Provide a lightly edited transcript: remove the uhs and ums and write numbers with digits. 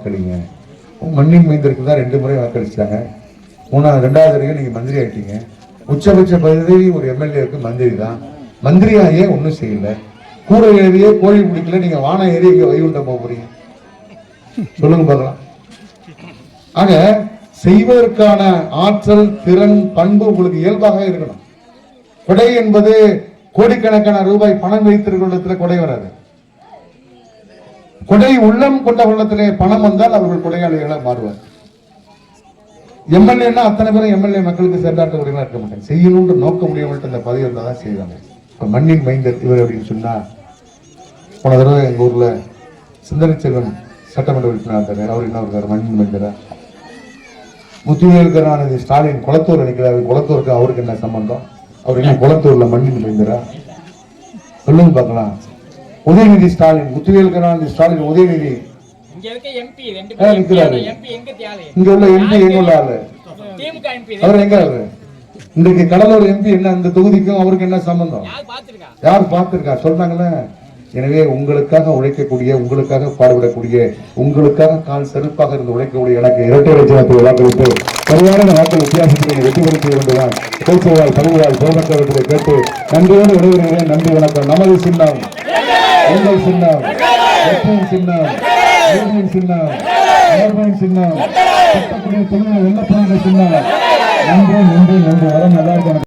வாக்களிங்க. மண்ணின் மைந்தருக்கு தான் 2 முறை வாக்களிச்சாங்க. 2வது தடவை நீங்க மந்திரி ஆயிட்டீங்க. உச்சபட்ச பதவி ஒரு எம்எல்ஏக்கு மந்திரி தான். மந்திரியாயே ஒன்றும் செய்யல. கூரை எழுதியே கோழி பிடிக்கல. நீங்க வானம் ஏறி இங்க வைகுண்டம் போக போறீங்க, சொல்லுங்க பார்க்கலாம். ஆக செய்வதற்கான ஆற்றல், திறன், பண்பு உங்களுக்கு இயல்பாக இருக்கணும். கொடை என்பது கோடிக்கணக்கான ரூபாய் பணம் வைத்திருக்கிற கொடை வராது. கொடை உள்ளம் கொண்ட உள்ளத்திலே பணம் வந்தால் அவர்கள் கொடையாளிகளாக மாறுவார். எம்எல்ஏன்னா அத்தனை பேரும் எம்எல்ஏ மக்களுக்கு செயலாற்ற உரிமை இருக்க மாட்டாங்க. செய்யணும்னு நோக்க முடியாமல் அந்த பதவி இருந்தால் தான் செய்வாங்க. இப்போ மண்ணின் மைந்தர் இவர் அப்படின்னு சொன்னா, போன தடவை எங்க ஊர்ல சிந்தனை செல்வன் சட்டமன்ற உறுப்பினர் இருந்தார். அவர் என்ன இருக்காரு, மண்ணின் மைந்தரா? முத்துவேல் கருணாநிதி ஸ்டாலின் குளத்தூர் நினைக்கிறாரு. குளத்தூருக்கு அவருக்கு என்ன சம்பந்தம்? அவர் என்ன குளத்தூர்ல மண்ணின் மைந்தரா? சொல்லுங்க பார்க்கலாம். உதயநிதி ஸ்டாலின், முத்துவேல் கருணாநிதி ஸ்டாலின், உதயநிதி நிற்கிறாரு. இங்க உள்ள எம்பி எங்க உள்ள ஆளு? அவர் எங்க? இன்றைக்கு கடலூர் எம்பி என்ன? இந்த தொகுதிக்கும் அவருக்கு என்ன சம்பந்தம்? யார் பார்த்திருக்கா? சொல்றாங்கல்ல. எனவே உங்களுக்காக உழைக்கக்கூடிய, உங்களுக்காக பாடுபடக்கூடிய, உங்களுக்காக கால் செருப்பாக இருந்து உழைக்கக்கூடிய எனக்கு இரட்டை லட்சத்தை வாக்களித்து சரியான வாக்கள் வித்தியாசத்தில் வெற்றி பெற செய்ய வேண்டுதான் பேசுவாய் பகுதியால் பொதுமக்களை கேட்டு நன்றியோடு விடைபெறுகிறேன். நன்றி, வணக்கம். நமது சின்னம், உங்கள் சின்னம், சின்னம், சின்னம், சின்னம், வெள்ளப்பாங்க சின்னம். நன்றி, நன்றி, நன்றி. வரம் நல்லா இருக்கணும்.